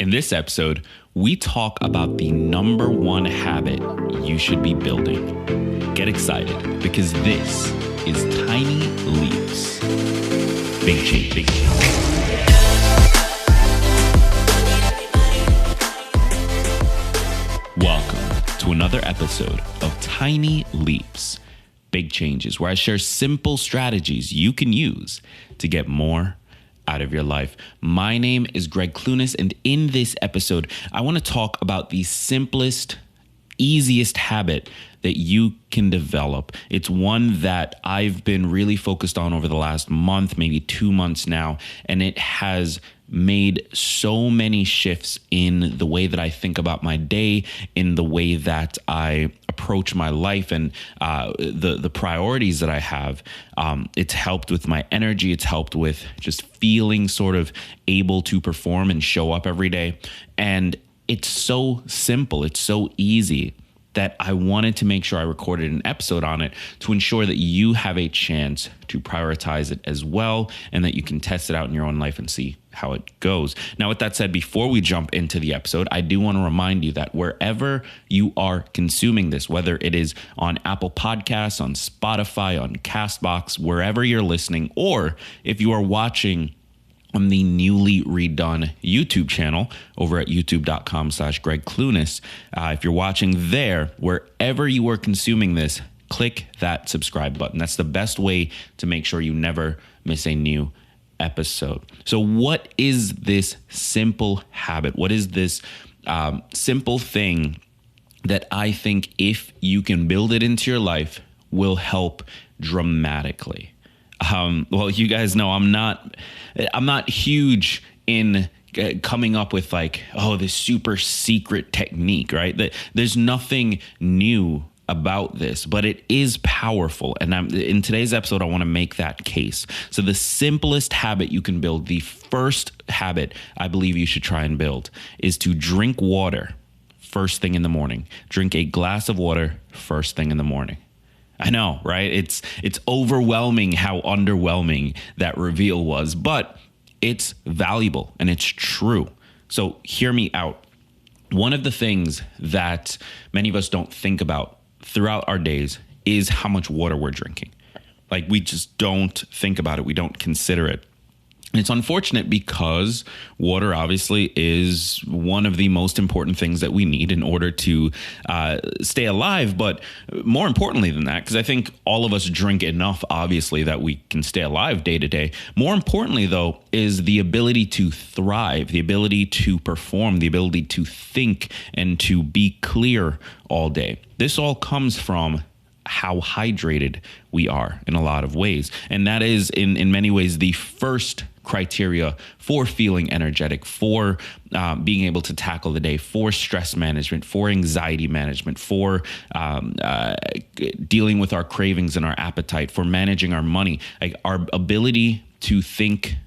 In this episode, we talk about the number one habit you should be building. Get excited because this is Tiny Leaps. Big change, big change. Welcome to another episode of Tiny Leaps, Big Changes, where I share simple strategies you can use to get more out of your life. My name is Greg Clunis, and in this episode, I want to talk about the simplest, easiest habit that you can develop. It's one that I've been really focused on over the last month, maybe 2 months now, and it has made so many shifts in the way that I think about my day, in the way that I approach my life, and the priorities that I have. It's helped with my energy. It's helped with just feeling sort of able to perform and show up every day. And it's so simple. It's so easy that I wanted to make sure I recorded an episode on it to ensure that you have a chance to prioritize it as well, and that you can test it out in your own life and see how it goes. Now, with that said, before we jump into the episode, I do want to remind you that wherever you are consuming this, whether it is on Apple Podcasts, on Spotify, on CastBox, wherever you're listening, or if you are watching on the newly redone YouTube channel over at youtube.com/Greg Clunis. If you're watching there, wherever you are consuming this, click that subscribe button. That's the best way to make sure you never miss a new episode. So what is this simple habit? What is this simple thing that I think if you can build it into your life will help dramatically? Well, you guys know I'm not huge in coming up with this super secret technique, right? There's nothing new about this, but it is powerful. And in today's episode, I want to make that case. So the simplest habit you can build, the first habit I believe you should try and build, is to drink water first thing in the morning. Drink a glass of water first thing in the morning. I know, right? It's overwhelming how underwhelming that reveal was, but it's valuable and it's true. So hear me out. One of the things that many of us don't think about throughout our days is how much water we're drinking. We just don't think about it. We don't consider it. And it's unfortunate because water obviously is one of the most important things that we need in order to stay alive. But more importantly than that, because I think all of us drink enough, obviously, that we can stay alive day to day. More importantly, though, is the ability to thrive, the ability to perform, the ability to think and to be clear all day. This all comes from how hydrated we are in a lot of ways. And that is in many ways the first criteria for feeling energetic, for being able to tackle the day, for stress management, for anxiety management, for dealing with our cravings and our appetite, for managing our money. Our ability to think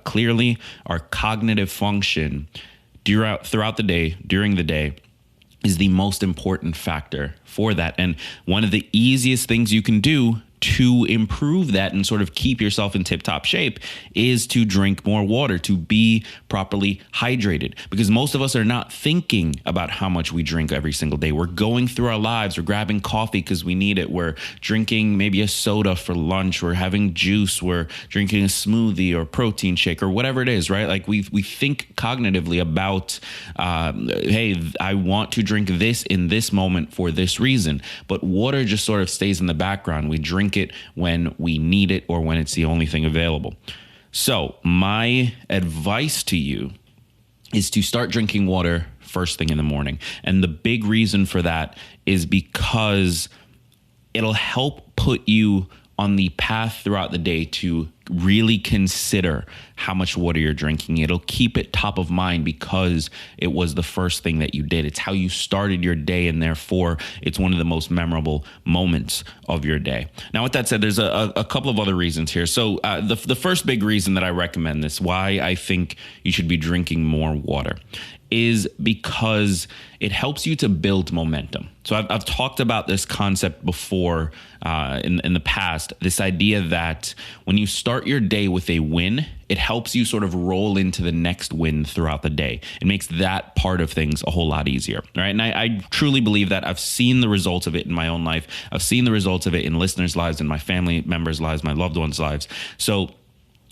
clearly, our cognitive function throughout the day, during the day, is the most important factor for that. And one of the easiest things you can do to improve that and sort of keep yourself in tip-top shape is to drink more water, to be properly hydrated, because most of us are not thinking about how much we drink every single day. We're going through our lives. We're grabbing coffee because we need it. We're drinking maybe a soda for lunch. We're having juice. We're drinking a smoothie or protein shake or whatever it is, right? We think cognitively about, hey, I want to drink this in this moment for this reason. But water just sort of stays in the background. We drink it when we need it or when it's the only thing available. So my advice to you is to start drinking water first thing in the morning. And the big reason for that is because it'll help put you on the path throughout the day to really consider how much water you're drinking. It'll keep it top of mind because it was the first thing that you did. It's how you started your day, and therefore it's one of the most memorable moments of your day. Now, with that said, there's a couple of other reasons here. So the first big reason that I recommend this, why I think you should be drinking more water, is because it helps you to build momentum. So I've talked about this concept before in the past, this idea that when you start start your day with a win, it helps you sort of roll into the next win throughout the day. It makes that part of things a whole lot easier, right? And I truly believe that. I've seen the results of it in my own life. I've seen the results of it in listeners' lives, in my family members' lives, my loved ones' lives. So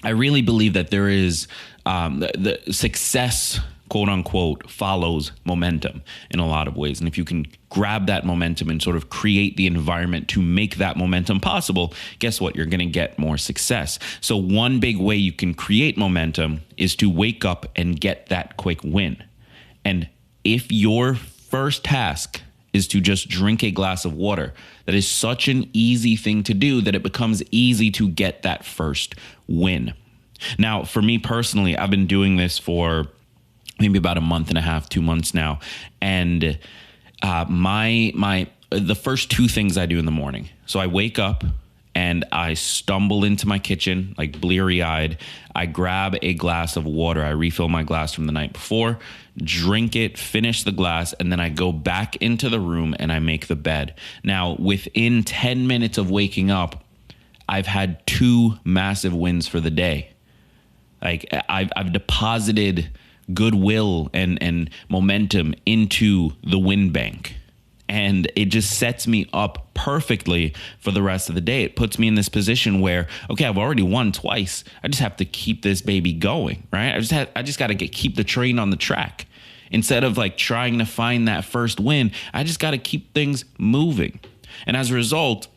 I really believe that there is the success, quote unquote, follows momentum in a lot of ways. And if you can grab that momentum and sort of create the environment to make that momentum possible, guess what? You're going to get more success. So one big way you can create momentum is to wake up and get that quick win. And if your first task is to just drink a glass of water, that is such an easy thing to do that it becomes easy to get that first win. Now, for me personally, I've been doing this for maybe about a month and a half, 2 months now. And the first two things I do in the morning. So I wake up and I stumble into my kitchen, like bleary-eyed. I grab a glass of water. I refill my glass from the night before, drink it, finish the glass, and then I go back into the room and I make the bed. Now, within 10 minutes of waking up, I've had 2 massive wins for the day. Like I've deposited goodwill and momentum into the win bank. And it just sets me up perfectly for the rest of the day. It puts me in this position where, okay, I've already won twice. I just have to keep this baby going, right? I just got to keep the train on the track. Instead of like trying to find that first win, I just got to keep things moving. And as a result,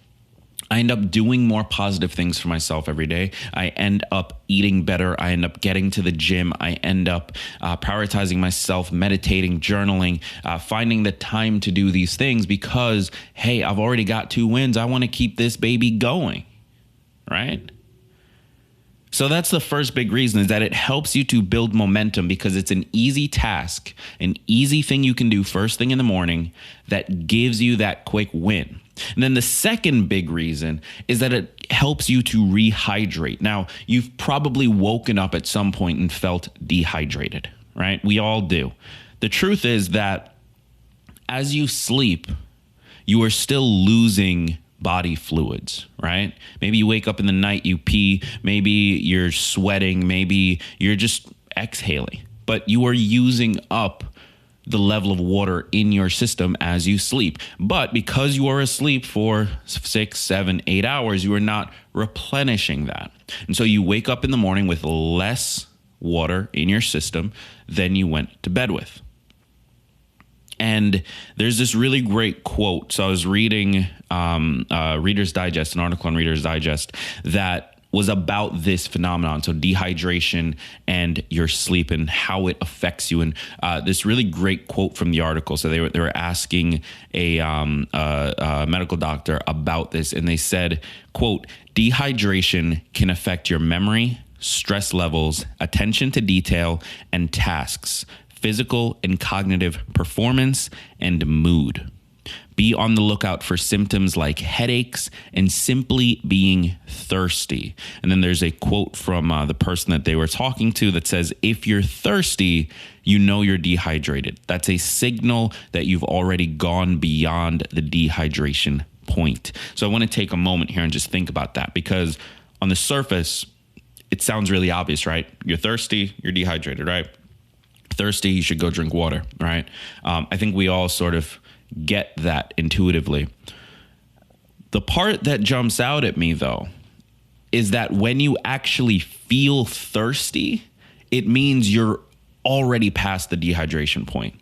I end up doing more positive things for myself every day. I end up eating better. I end up getting to the gym. I end up prioritizing myself, meditating, journaling, finding the time to do these things because, hey, I've already got 2 wins. I want to keep this baby going, right? So that's the first big reason, is that it helps you to build momentum because it's an easy task, an easy thing you can do first thing in the morning that gives you that quick win. And then the second big reason is that it helps you to rehydrate. Now, you've probably woken up at some point and felt dehydrated, right? We all do. The truth is that as you sleep, you are still losing body fluids, right? Maybe you wake up in the night, you pee, maybe you're sweating, maybe you're just exhaling, but you are using up the level of water in your system as you sleep. But because you are asleep for 6, 7, 8 hours, you are not replenishing that. And so you wake up in the morning with less water in your system than you went to bed with. And there's this really great quote. So I was reading Reader's Digest, an article on Reader's Digest that was about this phenomenon. So dehydration and your sleep and how it affects you. And this really great quote from the article. So they were asking a medical doctor about this. And they said, quote, "Dehydration can affect your memory, stress levels, attention to detail, and tasks, physical and cognitive performance, and mood. Be on the lookout for symptoms like headaches and simply being thirsty." And then there's a quote from the person that they were talking to that says, "If you're thirsty, you know you're dehydrated. That's a signal that you've already gone beyond the dehydration point." So I want to take a moment here and just think about that, because on the surface, it sounds really obvious, right? You're thirsty, you're dehydrated, right? Thirsty, you should go drink water, right? I think we all sort of get that intuitively. The part that jumps out at me, though, is that when you actually feel thirsty, it means you're already past the dehydration point.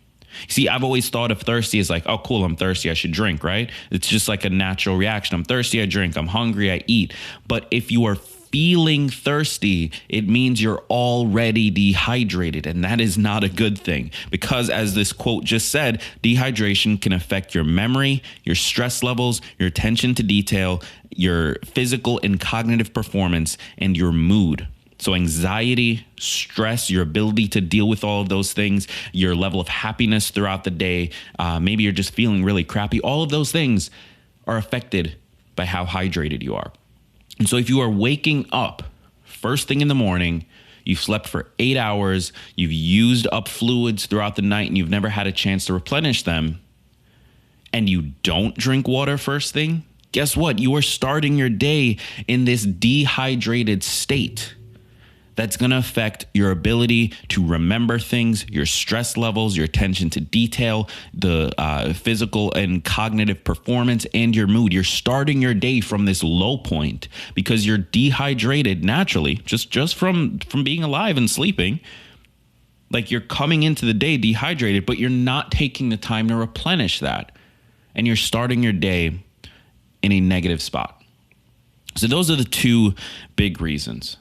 See, I've always thought of thirsty as like, oh, cool, I'm thirsty, I should drink, right? It's just like a natural reaction. I'm thirsty, I drink. I'm hungry, I eat. But if you are feeling thirsty, it means you're already dehydrated. And that is not a good thing, because as this quote just said, dehydration can affect your memory, your stress levels, your attention to detail, your physical and cognitive performance, and your mood. So anxiety, stress, your ability to deal with all of those things, your level of happiness throughout the day, maybe you're just feeling really crappy. All of those things are affected by how hydrated you are. And so if you are waking up first thing in the morning, you've slept for 8 hours, you've used up fluids throughout the night, and you've never had a chance to replenish them, and you don't drink water first thing, guess what? You are starting your day in this dehydrated state. That's going to affect your ability to remember things, your stress levels, your attention to detail, the physical and cognitive performance, and your mood. You're starting your day from this low point because you're dehydrated naturally, just from being alive and sleeping. Like, you're coming into the day dehydrated, but you're not taking the time to replenish that. And you're starting your day in a negative spot. So those are the two big reasons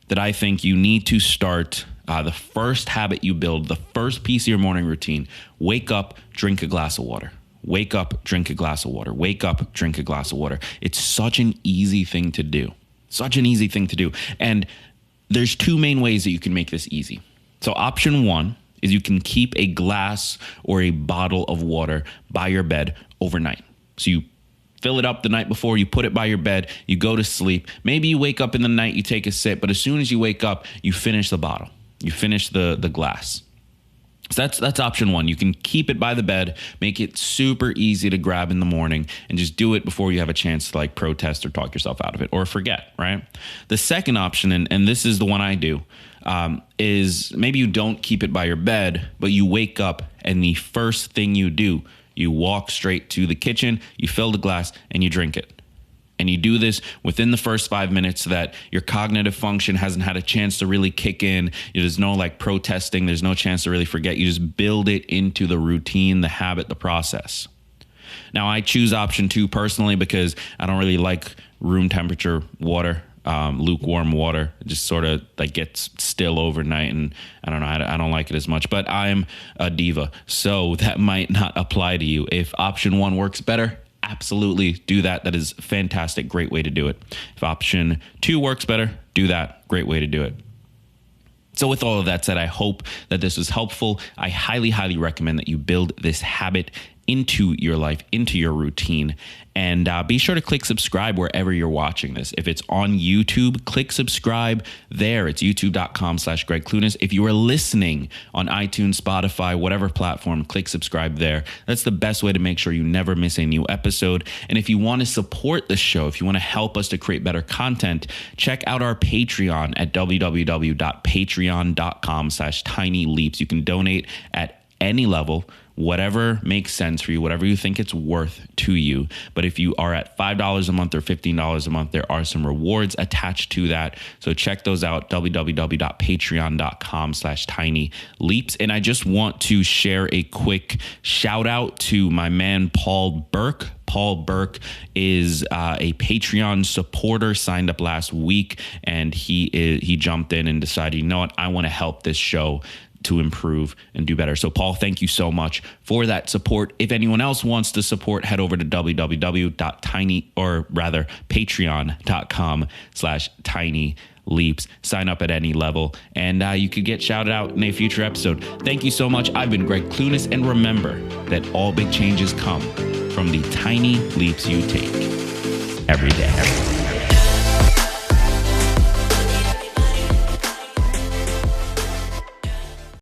that I think you need to start the first habit you build, the first piece of your morning routine. Wake up, drink a glass of water. Wake up, drink a glass of water. Wake up, drink a glass of water. It's such an easy thing to do. Such an easy thing to do. And there's two main ways that you can make this easy. So option one is you can keep a glass or a bottle of water by your bed overnight. So you fill it up the night before, you put it by your bed, you go to sleep. Maybe you wake up in the night, you take a sip, but as soon as you wake up, you finish the bottle. You finish the glass. So that's option one. You can keep it by the bed, make it super easy to grab in the morning, and just do it before you have a chance to like protest or talk yourself out of it or forget, right? The second option, and this is the one I do, is maybe you don't keep it by your bed, but you wake up and the first thing you do, you walk straight to the kitchen, you fill the glass, and you drink it. And you do this within the first 5 minutes so that your cognitive function hasn't had a chance to really kick in. There's no like protesting. There's no chance to really forget. You just build it into the routine, the habit, the process. Now, I choose option two personally because I don't really like room temperature water. Lukewarm water. It just sort of like gets still overnight, and I don't know, I don't like it as much, but I'm a diva, so that might not apply to you. If option one works better, absolutely do that. That is fantastic. Great way to do it. If option two works better, do that. Great way to do it. So with all of that said, I hope that this was helpful. I highly, highly recommend that you build this habit into your life, into your routine. And be sure to click subscribe wherever you're watching this. If it's on YouTube, click subscribe there. It's youtube.com/Greg Clunas. If you are listening on iTunes, Spotify, whatever platform, click subscribe there. That's the best way to make sure you never miss a new episode. And if you want to support the show, if you want to help us to create better content, check out our Patreon at www.patreon.com/tinyleaps. You can donate at any level, whatever makes sense for you, whatever you think it's worth to you. But if you are at $5 a month or $15 a month, there are some rewards attached to that. So check those out, www.patreon.com/tinyleaps. And I just want to share a quick shout out to my man, Paul Burke. Paul Burke is a Patreon supporter, signed up last week, and he jumped in and decided, you know what, I want to help this show to improve and do better. So Paul, thank you so much for that support. If anyone else wants to support, head over to patreon.com/tinyleaps. Sign up at any level, and you could get shouted out in a future episode. Thank you so much. I've been Greg Clunas, and remember that all big changes come from the tiny leaps you take every day.